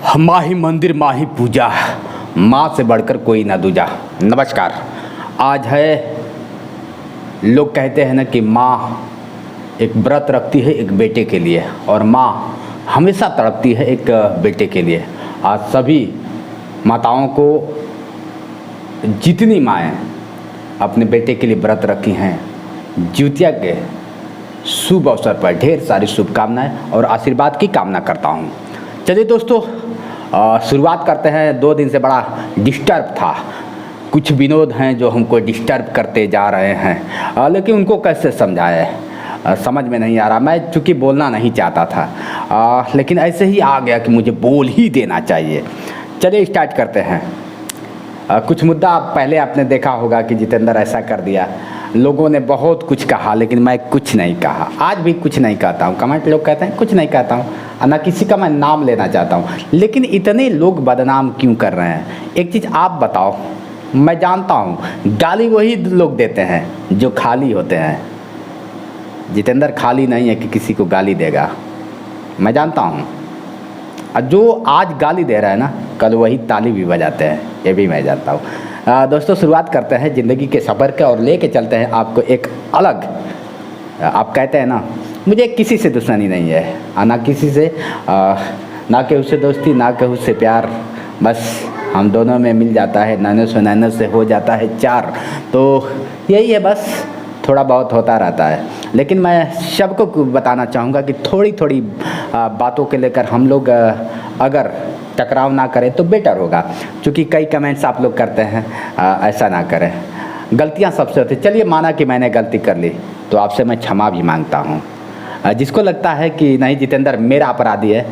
माही मंदिर माही पूजा, माँ से बढ़कर कोई ना दूजा। नमस्कार। आज है, लोग कहते हैं ना कि माँ एक व्रत रखती है एक बेटे के लिए, और माँ हमेशा तड़पती है एक बेटे के लिए। आज सभी माताओं को, जितनी माएँ अपने बेटे के लिए व्रत रखी हैं, ज्योतिया के शुभ अवसर पर ढेर सारी शुभकामनाएं और आशीर्वाद की कामना करता हूं। चलिए दोस्तों, शुरुआत करते हैं। 2 दिन से बड़ा डिस्टर्ब था, कुछ विनोद हैं जो हमको डिस्टर्ब करते जा रहे हैं, लेकिन उनको कैसे समझाएं समझ में नहीं आ रहा। मैं चूँकि बोलना नहीं चाहता था, लेकिन ऐसे ही आ गया कि मुझे बोल ही देना चाहिए। चलिए स्टार्ट करते हैं। कुछ मुद्दा पहले आपने देखा होगा कि जितेंद्र ऐसा कर दिया, लोगों ने बहुत कुछ कहा, लेकिन मैं कुछ नहीं कहा। आज भी कुछ नहीं कहता हूँ। कमेंट लोग कहते हैं कुछ नहीं कहता हूँ, ना किसी का मैं नाम लेना चाहता हूँ, लेकिन इतने लोग बदनाम क्यों कर रहे हैं? एक चीज़ आप बताओ। मैं जानता हूँ गाली वही लोग देते हैं जो खाली होते हैं। जितेंद्र खाली नहीं है कि किसी को गाली देगा, मैं जानता हूँ। और जो आज गाली दे रहा है ना, कल वही ताली भी बजाते हैं, ये भी मैं जानता हूँ। दोस्तों, शुरुआत करते हैं ज़िंदगी के सफ़र के और लेके चलते हैं आपको एक अलग। आप कहते हैं ना, मुझे किसी से दुश्मनी नहीं है, ना किसी से, ना केहू से दोस्ती, ना केहू से प्यार, बस हम दोनों में मिल जाता है, नैनो से हो जाता है चार। तो यही है, बस थोड़ा बहुत होता रहता है। लेकिन मैं सबको बताना चाहूँगा कि थोड़ी थोड़ी बातों के लेकर हम लोग अगर टकराव ना करें तो बेटर होगा, क्योंकि कई कमेंट्स आप लोग करते हैं ऐसा ना करें। गलतियां सबसे होती। चलिए, माना कि मैंने गलती कर ली तो आपसे मैं क्षमा भी मांगता हूं। जिसको लगता है कि नहीं जितेंद्र मेरा अपराधी है,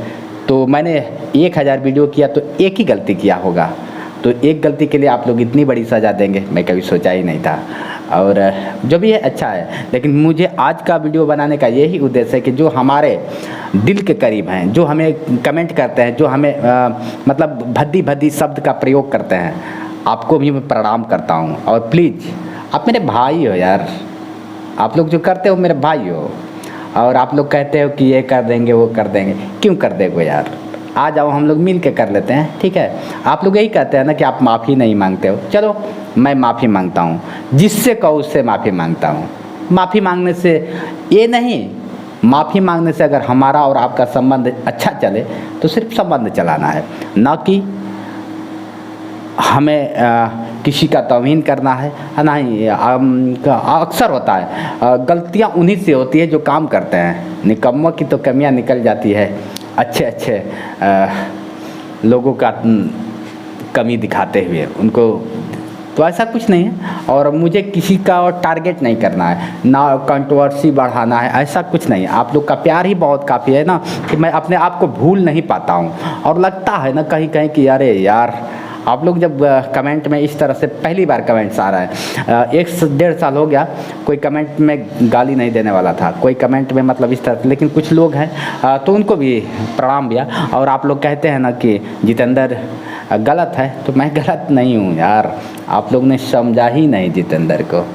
तो मैंने 1000 वीडियो किया तो एक ही गलती किया होगा, तो एक गलती के लिए आप लोग इतनी बड़ी सज़ा देंगे, मैं कभी सोचा ही नहीं था। और जो भी है अच्छा है, लेकिन मुझे आज का वीडियो बनाने का यही उद्देश्य है कि जो हमारे दिल के करीब हैं, जो हमें कमेंट करते हैं, जो हमें मतलब भद्दी भद्दी शब्द का प्रयोग करते हैं, आपको भी मैं प्रणाम करता हूं। और प्लीज़, आप मेरे भाई हो यार, आप लोग जो करते हो मेरे भाई हो, और आप लोग कहते हो कि ये कर देंगे वो कर देंगे, क्यों कर देंगे यार? आ जाओ, हम लोग मिल के कर लेते हैं, ठीक है? आप लोग यही कहते हैं ना कि आप माफ़ी नहीं मांगते हो। चलो, मैं माफ़ी मांगता हूँ, जिससे कहो उससे माफ़ी मांगता हूँ। माफ़ी मांगने से ये नहीं, माफ़ी मांगने से अगर हमारा और आपका संबंध अच्छा चले तो सिर्फ संबंध चलाना है, ना कि हमें किसी का तौहीन करना है। नहीं, अक्सर होता है गलतियाँ उन्हीं से होती है जो काम करते हैं। निकम्मों की तो कमियाँ निकल जाती है, अच्छे अच्छे लोगों का कमी दिखाते हुए उनको। तो ऐसा कुछ नहीं है, और मुझे किसी का और टारगेट नहीं करना है, ना कंट्रोवर्सी बढ़ाना है, ऐसा कुछ नहीं है। आप लोग का प्यार ही बहुत काफ़ी है ना कि मैं अपने आप को भूल नहीं पाता हूँ। और लगता है ना कहीं कहीं कि अरे यार, आप लोग जब कमेंट में इस तरह से पहली बार कमेंट्स आ रहा है, 1-1.5 साल हो गया कोई कमेंट में गाली नहीं देने वाला था, कोई कमेंट में मतलब इस तरह से, लेकिन कुछ लोग हैं तो उनको भी प्रणाम दिया। और आप लोग कहते हैं ना कि जितेंद्र गलत है, तो मैं गलत नहीं हूँ यार, आप लोग ने समझा ही नहीं जितेंद्र को।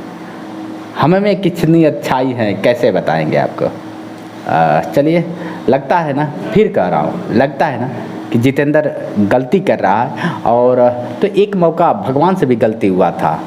हमें में कितनी अच्छाई है कैसे बताएंगे आपको। चलिए, लगता है ना, फिर कह रहा हूँ, लगता है ना कि जितेंद्र गलती कर रहा है। और तो एक मौका भगवान से भी गलती हुआ था,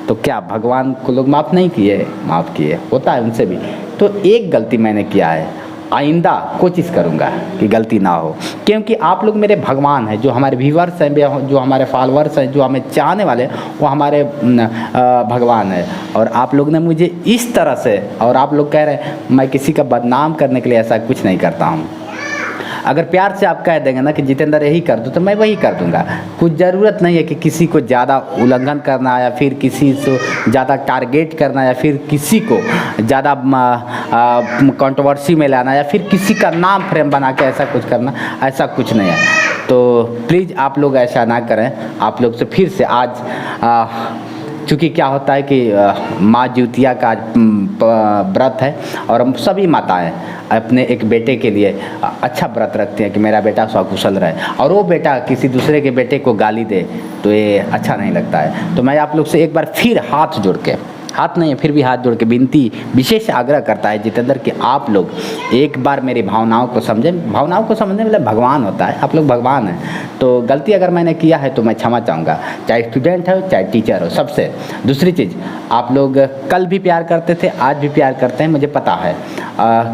तो क्या भगवान को लोग माफ़ नहीं किए? माफ़ किए, होता है उनसे भी। तो एक गलती मैंने किया है, आइंदा कोशिश करूँगा कि गलती ना हो, क्योंकि आप लोग मेरे भगवान हैं। जो हमारे व्यूवर्स हैं, जो हमारे फॉलोअर्स हैं, जो हमें चाहने वाले हैं, वो हमारे भगवान है। और आप लोग ने मुझे इस तरह से, और आप लोग कह रहे हैं मैं किसी का बदनाम करने के लिए ऐसा कुछ नहीं करता हूँ। अगर प्यार से आप कह देंगे ना कि जितेंद्र यही कर दो, तो मैं वही कर दूंगा। कुछ ज़रूरत नहीं है कि किसी को ज़्यादा उल्लंघन करना, या फिर किसी से ज़्यादा टारगेट करना, या फिर किसी को ज़्यादा कंट्रोवर्सी में लाना, या फिर किसी का नाम फ्रेम बना के ऐसा कुछ करना, ऐसा कुछ नहीं है। तो प्लीज़ आप लोग ऐसा ना करें। आप लोग से फिर से आज चूँकि क्या होता है कि माँ ज्योतिया का व्रत है, और हम सभी माताएं अपने एक बेटे के लिए अच्छा व्रत रखते हैं कि मेरा बेटा सकुशल रहे, और वो बेटा किसी दूसरे के बेटे को गाली दे तो ये अच्छा नहीं लगता है। तो मैं आप लोग से एक बार फिर हाथ नहीं है, फिर भी हाथ जोड़ के विनती विशेष आग्रह करता है जितेंद्र कि आप लोग एक बार मेरी भावनाओं को समझें। भावनाओं को समझने मतलब भगवान होता है, आप लोग भगवान हैं। तो गलती अगर मैंने किया है तो मैं क्षमा चाहूँगा, चाहे स्टूडेंट हो चाहे टीचर हो, सबसे। दूसरी चीज़, आप लोग कल भी प्यार करते थे, आज भी प्यार करते हैं, मुझे पता है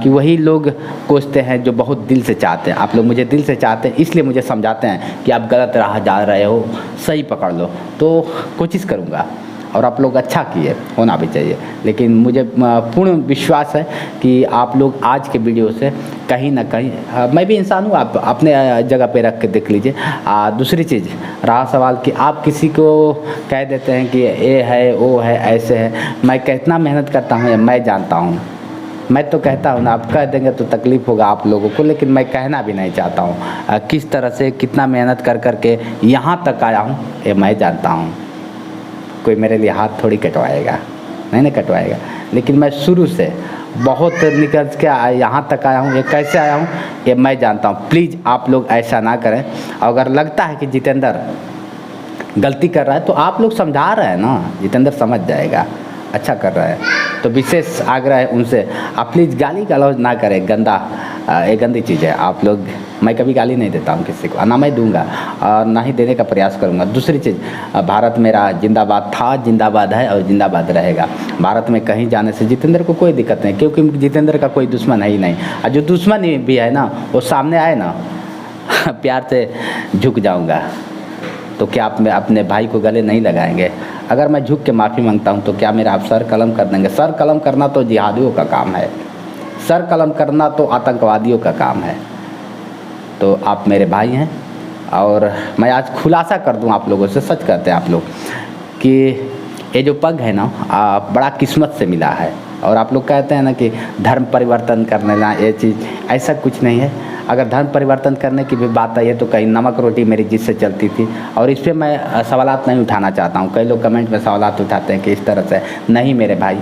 कि वही लोग कोसते हैं जो बहुत दिल से चाहते हैं। आप लोग मुझे दिल से चाहते हैं, इसलिए मुझे समझाते हैं कि आप गलत राह जा रहे हो, सही पकड़ लो। तो कोशिश करूँगा, और आप लोग अच्छा किए, होना भी चाहिए। लेकिन मुझे पूर्ण विश्वास है कि आप लोग आज के वीडियो से कहीं ना कहीं, मैं भी इंसान हूँ, आप अपने जगह पे रख के देख लीजिए। दूसरी चीज़ रहा सवाल कि आप किसी को कह देते हैं कि ये है, वो है, ऐसे है। मैं कितना मेहनत करता हूँ मैं जानता हूँ। मैं तो कहता हूँ ना, आप कह देंगे तो तकलीफ़ होगा आप लोगों को, लेकिन मैं कहना भी नहीं चाहता हूँ। किस तरह से कितना मेहनत कर करके यहाँ तक आया हूँ ये मैं जानता हूँ। कोई मेरे लिए हाथ थोड़ी कटवाएगा, नहीं कटवाएगा। लेकिन मैं शुरू से बहुत निकल के यहाँ तक आया हूँ। ये कैसे आया हूँ ये मैं जानता हूँ। प्लीज़ आप लोग ऐसा ना करें। अगर लगता है कि जितेंद्र गलती कर रहा है तो आप लोग समझा रहे हैं ना, जितेंद्र समझ जाएगा, अच्छा कर रहा है। तो विशेष आग्रह है उनसे, आप प्लीज़ गाली गलौज ना करें। गंदा, ये गंदी चीज़ है। आप लोग, मैं कभी गाली नहीं देता हूँ किसी को, ना मैं दूंगा और ना ही देने का प्रयास करूँगा। दूसरी चीज़, भारत मेरा जिंदाबाद था, जिंदाबाद है और जिंदाबाद रहेगा। भारत में कहीं जाने से जितेंद्र को कोई दिक्कत नहीं, क्योंकि जितेंद्र का कोई दुश्मन है ही नहीं। और जो दुश्मन भी है ना, वो सामने आए ना प्यार से झुक जाऊँगा। तो क्या आप अपने भाई को गले नहीं लगाएंगे? अगर मैं झुक के माफ़ी मांगता हूँ तो क्या मेरा आप सर कलम कर देंगे? सर कलम करना तो जिहादियों का काम है, सर कलम करना तो आतंकवादियों का काम है। तो आप मेरे भाई हैं, और मैं आज खुलासा कर दूं आप लोगों से, सच कहते हैं आप लोग कि ये जो पग है ना, बड़ा किस्मत से मिला है। और आप लोग कहते हैं ना कि धर्म परिवर्तन करने ना, ये चीज़ ऐसा कुछ नहीं है। अगर धर्म परिवर्तन करने की भी बात आई है तो कहीं नमक रोटी मेरी जिद से चलती थी, और इस पर मैं सवालात नहीं उठाना चाहता हूँ। कई लोग कमेंट में सवालात उठाते हैं कि इस तरह से। नहीं मेरे भाई,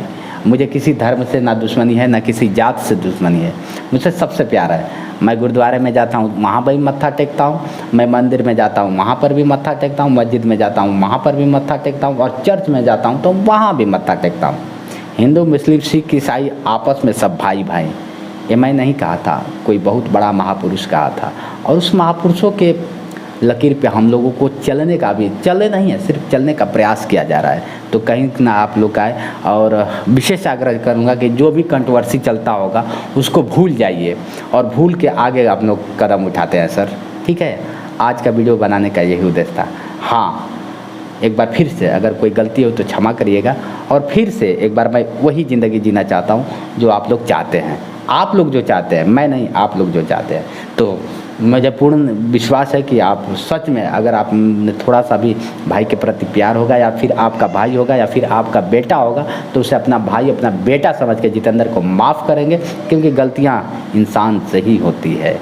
मुझे किसी धर्म से ना दुश्मनी है, ना किसी जात से दुश्मनी है। मुझसे सबसे प्यार है। मैं गुरुद्वारे में जाता हूँ, वहाँ पर भी मत्था टेकता हूँ। मैं मंदिर में जाता हूँ, वहाँ पर भी मत्था टेकता हूँ। मस्जिद में जाता हूँ, वहाँ पर भी मत्था टेकता हूँ। और चर्च में जाता हूँ तो वहाँ भी मत्था टेकता हूँ। हिंदू, मुस्लिम, सिख, ईसाई आपस में सब भाई भाई। ये मैं नहीं कहा था, कोई बहुत बड़ा महापुरुष कहा था। और उस महापुरुषों के लकीर पे हम लोगों को चलने का भी, चले नहीं है, सिर्फ चलने का प्रयास किया जा रहा है। तो कहीं ना आप लोग आए, और विशेष आग्रह करूँगा कि जो भी कंट्रोवर्सी चलता होगा उसको भूल जाइए, और भूल के आगे आप लोग कदम उठाते हैं सर। ठीक है, आज का वीडियो बनाने का यही उद्देश्य था। हाँ, एक बार फिर से अगर कोई गलती हो तो क्षमा करिएगा। और फिर से एक बार मैं वही ज़िंदगी जीना चाहता हूँ जो आप लोग चाहते हैं। आप लोग जो चाहते हैं, मैं नहीं, आप लोग जो चाहते हैं। तो मुझे पूर्ण विश्वास है कि आप सच में, अगर आप थोड़ा सा भी भाई के प्रति प्यार होगा, या फिर आपका भाई होगा, या फिर आपका बेटा होगा, तो उसे अपना भाई, अपना बेटा समझ के जितेंद्र को माफ़ करेंगे, क्योंकि गलतियाँ इंसान से ही होती है।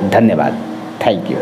धन्यवाद, थैंक यू।